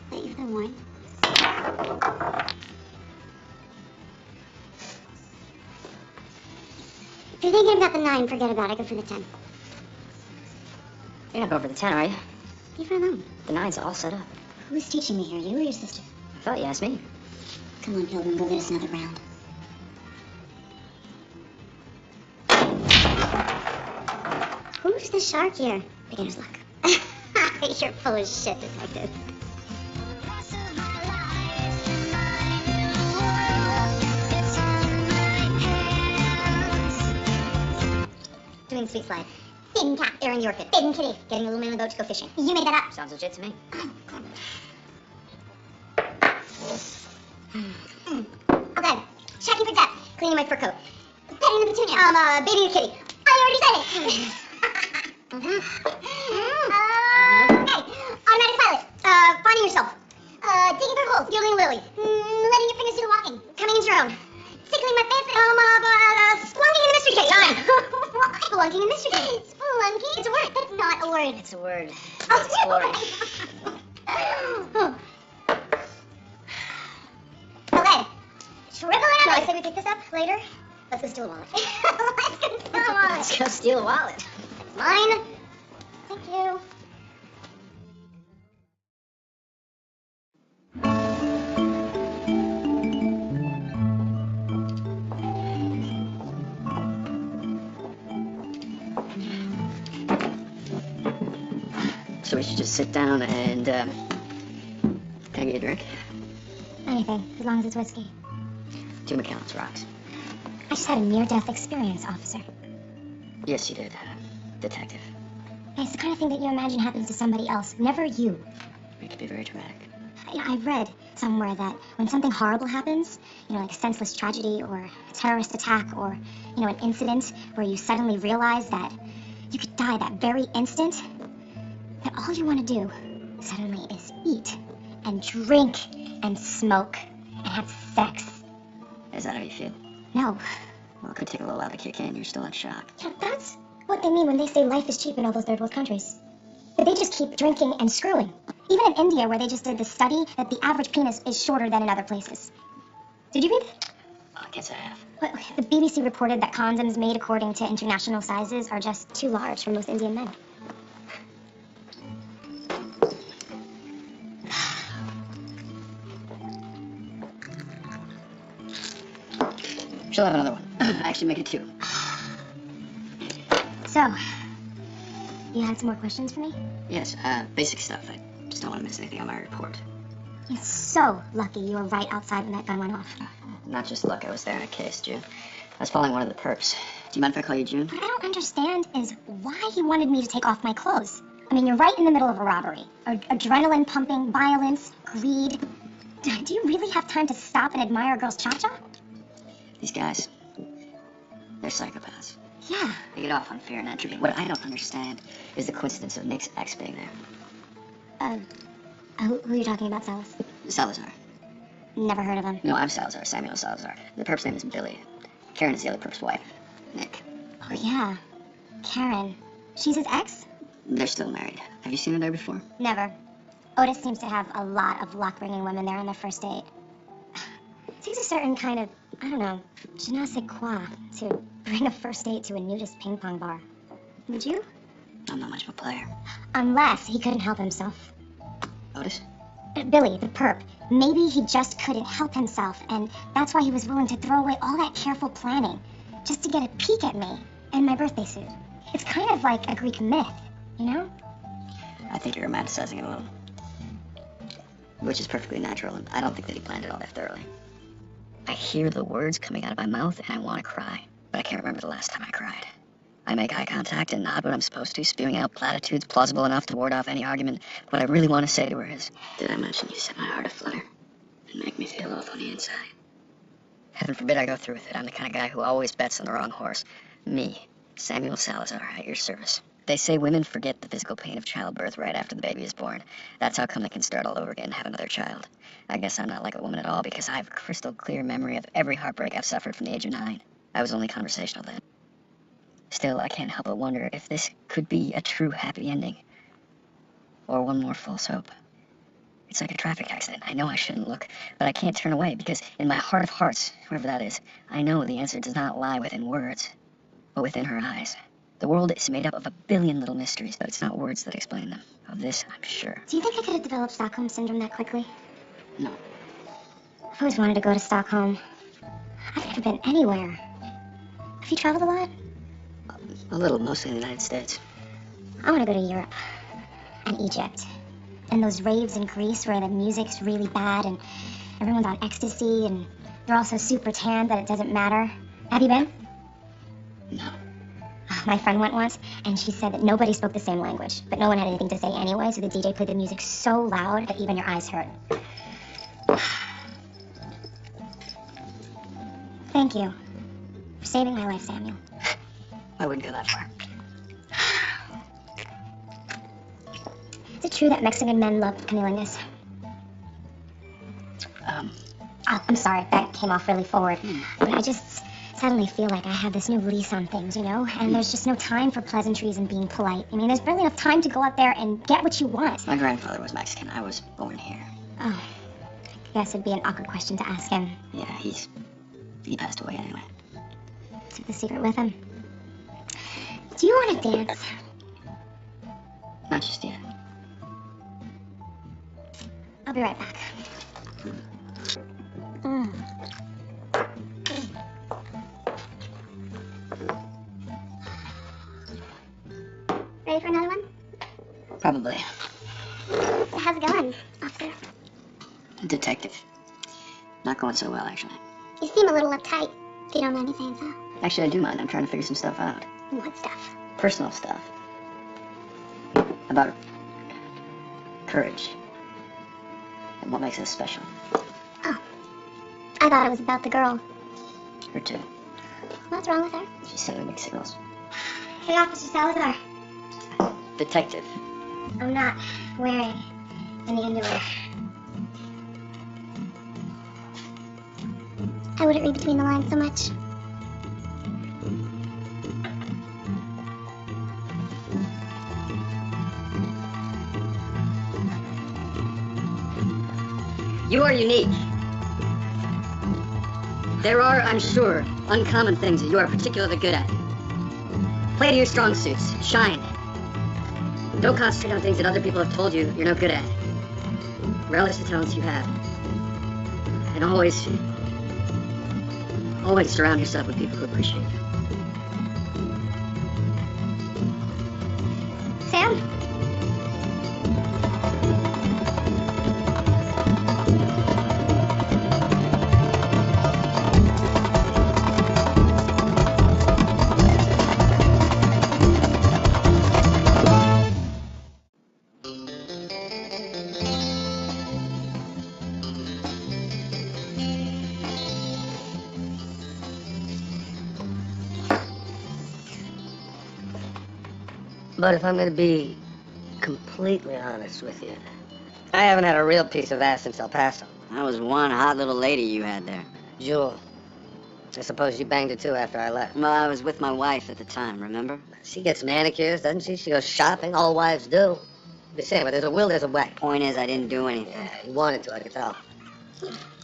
S1: But you've been warned. If you're thinking about the 9, forget about it. Go for the 10.
S2: You're not going for the 10, are you?
S1: Leave her alone.
S2: The 9's all set up.
S1: Who's teaching me here, you or your sister?
S2: I thought you asked me.
S1: Come on, Pilgrim, go get us another round. Who's the shark here? Beginner's luck. You're full of shit, detective. Doing sweet slide. Feeding cat, Aaron Yorkett. Feeding kitty, getting a little man on the boat to go fishing. You made that up.
S2: Sounds legit to me.
S1: Okay. Checking for depth. Cleaning my fur coat. Petting the petunia. Babying the kitty. I already said it. Okay. Automatic pilot. Finding yourself. Digging through holes. Gilding a lily. Letting your fingers do the walking. Coming into your own. Tickling my fancy. Splunking in the mystery cave. Done. Spelunking in the mystery cave. Spelunking? It's a word. That's not a word.
S2: It's a word.
S1: Oh,
S2: Exploring.
S1: Okay. Triple it up. I say we pick this up later. Let's go steal a wallet. Let's go steal a wallet.
S2: Let's go steal a wallet.
S1: Mine. Thank you.
S2: So we should just sit down and, can I get a drink?
S1: Anything, as long as it's whiskey.
S2: 2 Macallan's rocks.
S1: I just had a near-death experience, officer.
S2: Yes, you did, detective.
S1: It's the kind of thing that you imagine happens to somebody else, never you.
S2: It could be very dramatic.
S1: I read somewhere that when something horrible happens, like a senseless tragedy or a terrorist attack or, an incident where you suddenly realize that you could die that very instant, that all you want to do suddenly is eat and drink and smoke and have sex.
S2: Is that how you feel?
S1: No.
S2: Well, it could take a little while to kick in. You're still in shock.
S1: Yeah, that's what they mean when they say life is cheap in all those third world countries. But they just keep drinking and screwing. Even in India, where they just did the study that the average penis is shorter than in other places. Did you read that?
S2: I guess I have.
S1: Well, the BBC reported that condoms made according to international sizes are just too large for most Indian men.
S2: She'll have another one. Actually, make it 2.
S1: So,
S3: So, you had some more questions for me?
S4: Yes, basic stuff. I just don't want to miss anything on my report.
S3: You're so lucky you were right outside when that gun went off.
S4: Not just luck, I was there in a case, June. I was following one of the perps. Do you mind if I call you June?
S3: What I don't understand is why he wanted me to take off my clothes. I mean, you're right in the middle of a robbery. Adrenaline pumping, violence, greed. Do you really have time to stop and admire a girl's cha-cha?
S4: These guys, they're psychopaths.
S3: Yeah.
S4: They get off on fear and entropy. What I don't understand is the coincidence of Nick's ex being there.
S3: Who are you talking about, Salas?
S4: Salazar.
S3: Never heard of him.
S4: No, I'm Salazar, Samuel Salazar. The perp's name is Billy. Karen is the other perp's wife. Nick.
S3: Oh, yeah. Karen. She's his ex?
S4: They're still married. Have you seen her there before?
S3: Never. Otis seems to have a lot of luck bringing women there on their first date. It takes a certain kind of, I don't know, je ne sais quoi to bring a first date to a nudist ping pong bar. Would you?
S4: I'm not much of a player.
S3: Unless he couldn't help himself.
S4: Otis?
S3: Billy, the perp. Maybe he just couldn't help himself, and that's why he was willing to throw away all that careful planning, just to get a peek at me and my birthday suit. It's kind of like a Greek myth, you know?
S4: I think you're romanticizing it a little. Which is perfectly natural, and I don't think that he planned it all that thoroughly. I hear the words coming out of my mouth, and I want to cry, but I can't remember the last time I cried. I make eye contact and nod what I'm supposed to, spewing out platitudes plausible enough to ward off any argument. What I really want to say to her is, did I mention you set my heart aflutter and make me feel off on the inside? Heaven forbid I go through with it. I'm the kind of guy who always bets on the wrong horse. Me, Samuel Salazar, at your service. They say women forget the physical pain of childbirth right after the baby is born. That's how come they can start all over again and have another child. I guess I'm not like a woman at all because I have a crystal clear memory of every heartbreak I've suffered from the age of 9. I was only conversational then. Still, I can't help but wonder if this could be a true happy ending. Or one more false hope. It's like a traffic accident. I know I shouldn't look, but I can't turn away because in my heart of hearts, whatever that is, I know the answer does not lie within words, but within her eyes. The world is made up of a billion little mysteries, but it's not words that explain them. Of this, I'm sure.
S3: Do you think I could have developed Stockholm Syndrome that quickly?
S4: No.
S3: I've always wanted to go to Stockholm. I could have been anywhere. Have you traveled a lot?
S4: A little, mostly in the United States.
S3: I want to go to Europe and Egypt and those raves in Greece where the music's really bad and everyone's on ecstasy and they're all so super tan that it doesn't matter. Have you been?
S4: No.
S3: My friend went once and she said that nobody spoke the same language, but no one had anything to say anyway, so the DJ played the music so loud that even your eyes hurt. Thank you for saving my life, Samuel.
S4: I wouldn't go that far.
S3: Is it true that Mexican men love cunnilingus? Oh, I'm sorry, that came off really forward. But I just suddenly feel like I have this new lease on things, you know? And there's just no time for pleasantries and being polite. I mean, there's barely enough time to go out there and get what you want.
S4: My grandfather was Mexican. I was born here.
S3: Oh, I guess it'd be an awkward question to ask him.
S4: Yeah, he passed away anyway.
S3: Took the secret with him. Do you want to dance?
S4: Not just yet.
S3: I'll be right back. Ready for another one?
S4: Probably.
S3: So how's it going, officer?
S4: Detective. Not going so well, actually.
S3: You seem a little uptight, if you don't mind me saying so.
S4: Actually, I do mind. I'm trying to figure some stuff out.
S3: What stuff?
S4: Personal stuff. About courage. And what makes us special.
S3: Oh. I thought it was about the girl.
S4: Her too.
S3: What's wrong with her?
S4: She's sending mixed signals.
S3: Hey, Officer Salazar.
S4: Detective.
S3: I'm not wearing any underwear. I wouldn't read between the lines so much.
S4: You are unique. There are, I'm sure, uncommon things that you are particularly good at. Play to your strong suits. Shine. Don't concentrate on things that other people have told you you're no good at. Relish the talents you have. And always surround yourself with people who appreciate you. But if I'm gonna be completely honest with you, I haven't had a real piece of ass since El Paso.
S2: That was one hot little lady you had there.
S4: Jewel. I suppose you banged her too after I left.
S2: Well, I was with my wife at the time, remember?
S4: She gets manicures, doesn't she? She goes shopping, all wives do. The same, but there's a will, there's a way.
S2: Point is, I didn't do anything.
S4: Yeah, you wanted to, I could tell.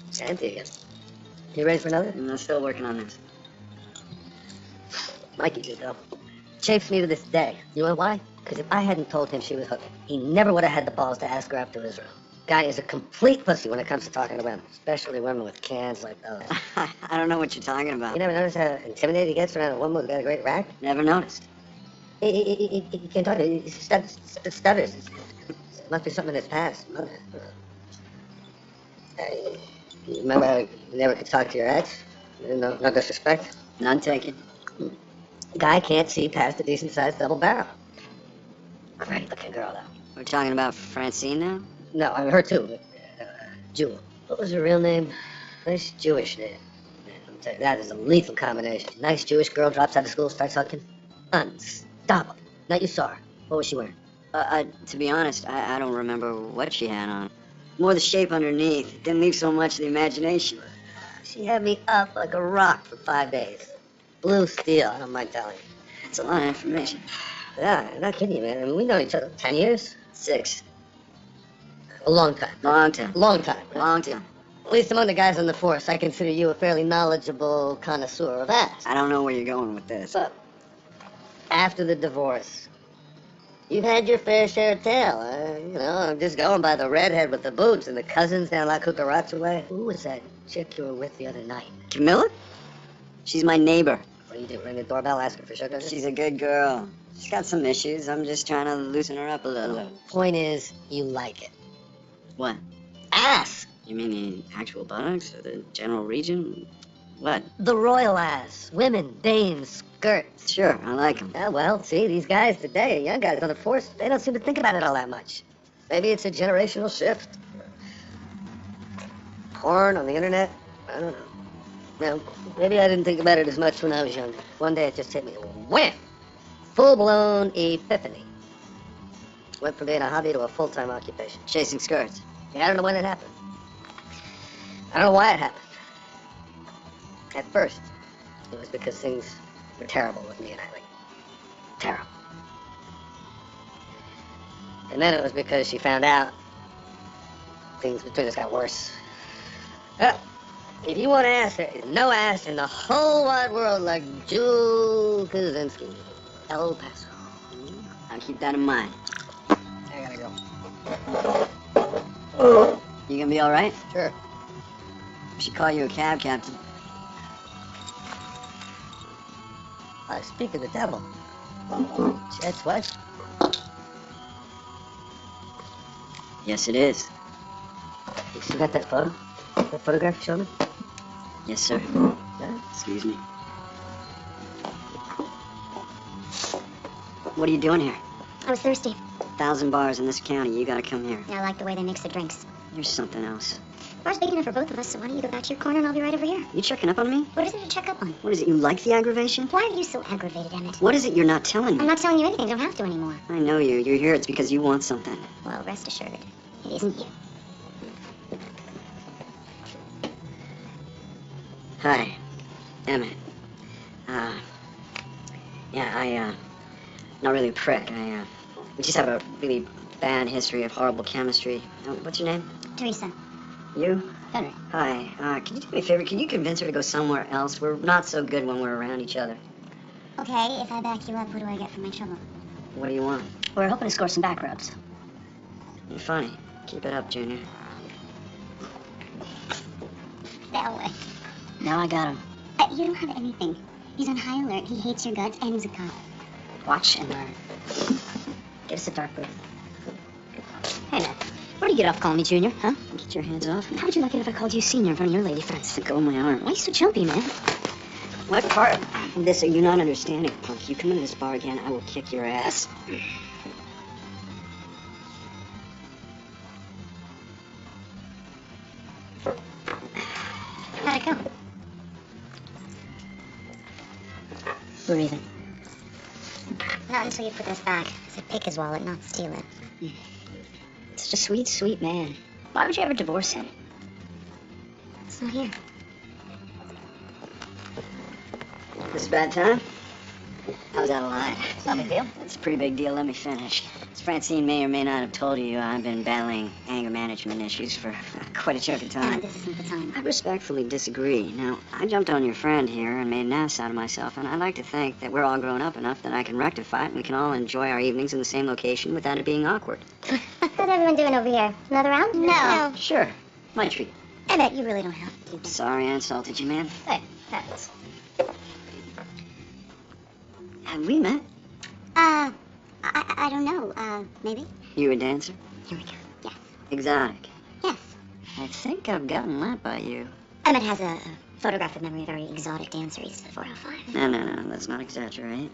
S4: It's empty again. You ready for another?
S2: I'm still working on this.
S4: Mikey did, though. Chafes me to this day. You know why? Because if I hadn't told him she was hooked, he never would have had the balls to ask her up to his room. Guy is a complete pussy when it comes to talking to women, especially women with cans like those.
S2: I don't know what you're talking about.
S4: You never notice how intimidated he gets around a woman who's got a great rack?
S2: Never noticed.
S4: He can't talk to her. He stutters. It must be something in his past. You remember how you never could talk to your ex? No disrespect.
S2: None taken.
S4: Guy can't see past a decent-sized double barrel. Great-looking girl, though.
S2: We're talking about Francine now?
S4: No, I mean her too. Jewel. What was her real name? Nice Jewish name. I'll tell you, that is a lethal combination. Nice Jewish girl drops out of school, starts hooking. Unstoppable. Now you saw her. What was she wearing?
S2: To be honest, I don't remember what she had on. More the shape underneath. It didn't leave so much to the imagination.
S4: She had me up like a rock for 5 days. Blue steel, I don't mind telling you.
S2: That's a lot of information.
S4: Yeah, I'm not kidding you, man. I mean, we know each other 10 years?
S2: 6.
S4: A long time.
S2: Long time.
S4: Long time. Right?
S2: Long time.
S4: At least among the guys on the force, I consider you a fairly knowledgeable connoisseur of ass.
S2: I don't know where you're going with this.
S4: But after the divorce, you've had your fair share of tail. I'm just going by the redhead with the boots and the cousins down La Cucaracha way. Who was that chick you were with the other night?
S2: Camilla? She's my neighbor.
S4: What do you do, ring the doorbell, ask her for sugar?
S2: She's a good girl. She's got some issues. I'm just trying to loosen her up a little.
S4: Point is, you like it.
S2: What?
S4: Ass!
S2: You mean the actual buttocks or the general region? What?
S4: The royal ass. Women, dames, skirts.
S2: Sure, I like them.
S4: Yeah, well, see, these guys today, young guys on the force, they don't seem to think about it all that much. Maybe it's a generational shift. Porn on the internet? I don't know. Well, maybe I didn't think about it as much when I was younger. One day it just hit me. Wham! Full-blown epiphany. Went from being a hobby to a full-time occupation.
S2: Chasing skirts.
S4: Yeah, I don't know when it happened. I don't know why it happened. At first, it was because things were terrible with me and Eileen. Terrible. And then it was because she found out things between us got worse. If you want to ask, there is no ass in the whole wide world like Jewel Kaczynski. El Paso.
S2: I'll keep that in mind.
S4: I gotta go.
S2: You gonna be all right?
S4: Sure.
S2: I should call you a cab captain.
S4: I speak of the devil. That's what?
S2: Yes, it is.
S4: You still got that photo? That photograph you showed me?
S2: Yes, sir.
S4: Yeah.
S2: Excuse me. What are you doing here?
S1: I was thirsty.
S2: 1,000 bars in this county. You gotta come here.
S1: I like the way they mix the drinks.
S2: You're something else.
S1: The bar's big enough for both of us, so why don't you go back to your corner and I'll be right over here?
S2: You checking up on me?
S1: What is it to check up on?
S2: What is it? You like the aggravation?
S1: Why are you so aggravated, Emmett?
S2: What is it you're not telling
S1: I'm
S2: me?
S1: not telling you anything. Don't have to anymore.
S2: I know you. You're here. It's because you want something.
S1: Well, rest assured, it isn't you.
S2: Hi, Emmett. Not really a prick. We just have a really bad history of horrible chemistry. What's your name?
S1: Teresa.
S2: You?
S1: Henry.
S2: Hi. Can you do me a favor? Can you convince her to go somewhere else? We're not so good when we're around each other.
S1: Okay, if I back you up, what do I get for my trouble?
S2: What do you want?
S1: We're hoping to score some back rubs.
S2: You're funny. Keep it up, Junior.
S1: That way.
S2: Now I got him.
S1: You don't have anything. He's on high alert. He hates your guts, and he's a cop.
S2: Watch and learn.
S1: Give us a dark blue.
S2: Hey, man. Where do you get off calling me Junior, huh? Get your hands off.
S1: How would you like it if I called you Senior in front of your lady friends?
S2: Let go of my arm.
S1: Why are you so jumpy, man?
S2: What part of this are you not understanding, punk? You come into this bar again, I will kick your ass.
S1: How'd it go?
S2: Breathing.
S1: Not until you put this back. I said pick his wallet, not steal it.
S2: Such a sweet, sweet man. Why would you ever divorce him?
S1: It's not here.
S2: This is a bad time? I was out of line. It's not a big deal. It's a pretty big deal. Let me finish. As Francine may or may not have told you, I've been battling anger management issues for quite a chunk of time.
S1: This isn't the time.
S2: I respectfully disagree. Now, I jumped on your friend here and made an ass out of myself, and I like to think that we're all grown up enough that I can rectify it and we can all enjoy our evenings in the same location without it being awkward.
S3: How's everyone doing over here? Another round?
S1: No.
S2: Sure. My treat.
S1: I bet you really don't have to.
S2: Sorry I insulted you, man.
S1: Hey, happens.
S2: Have we met?
S1: I don't know. Maybe?
S2: You a dancer?
S1: Here we go. Yes.
S2: Exotic.
S1: Yes.
S2: I think I've gotten that by you.
S1: Emmett has a photographic memory of very exotic dancers at 405.
S2: No, let's not exaggerate.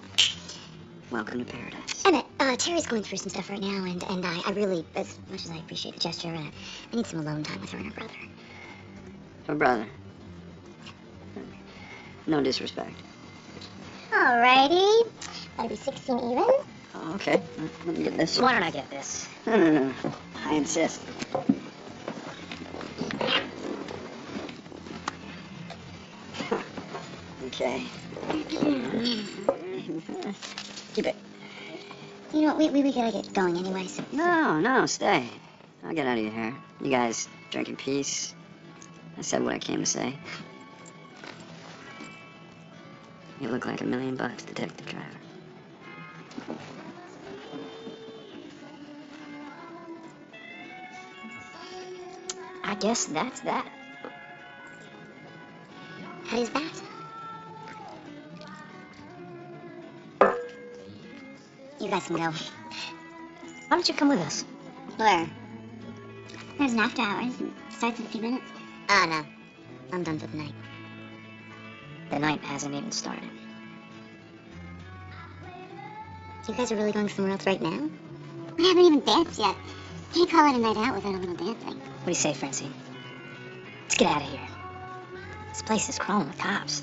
S2: Welcome to paradise.
S1: Emmett, Terry's going through some stuff right now, and I really, as much as I appreciate the gesture, I need some alone time with her and her brother.
S2: Her brother. No disrespect.
S3: Alrighty. That'll be 16 even.
S2: Oh, okay. Let me get this.
S5: Why don't I get this?
S2: No. I insist. Okay. Keep it.
S1: You know, we gotta get going anyway, so...
S2: No, stay. I'll get out of your hair. You guys drink in peace. I said what I came to say. You look like $1 million, Detective Driver.
S5: I guess that's that.
S1: How is that? You guys can go.
S5: Why don't you come with us?
S1: Where? There's an after hours. It starts in a few minutes. No. I'm done for the night.
S5: The night hasn't even started.
S1: You guys are really going somewhere else right now? We haven't even danced yet. Can't call it a night out without a little dancing.
S5: What do you say, Francine? Let's get out of here. This place is crawling with cops.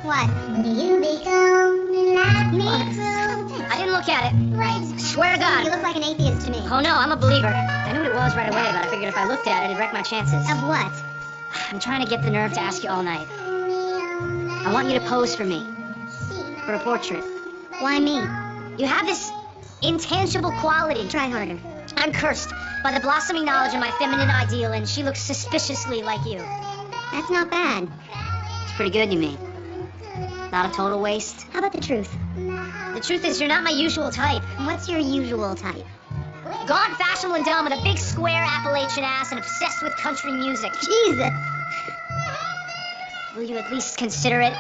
S1: What?
S3: You be gone like me
S5: What?
S3: too.
S5: I didn't look at it.
S3: Right.
S5: Swear to
S1: You
S5: God.
S1: look like an atheist to me.
S5: Oh no, I'm a believer.
S2: pause right away, but I figured if I looked at it, it'd wreck my chances.
S3: Of what?
S2: I'm trying to get the nerve to ask you all night. I want you to pose for me. For a portrait.
S3: Why me?
S2: You have this intangible quality.
S3: Try harder.
S2: I'm cursed by the blossoming knowledge of my feminine ideal, and she looks suspiciously like you.
S3: That's not bad.
S2: It's pretty good, you mean? Not a total waste?
S3: How about the truth?
S2: The truth is, you're not my usual type.
S3: What's your usual type?
S2: Gaunt, fashionable, and dumb, with a big square Appalachian ass and obsessed with country music.
S3: Jesus!
S2: Will you at least consider it?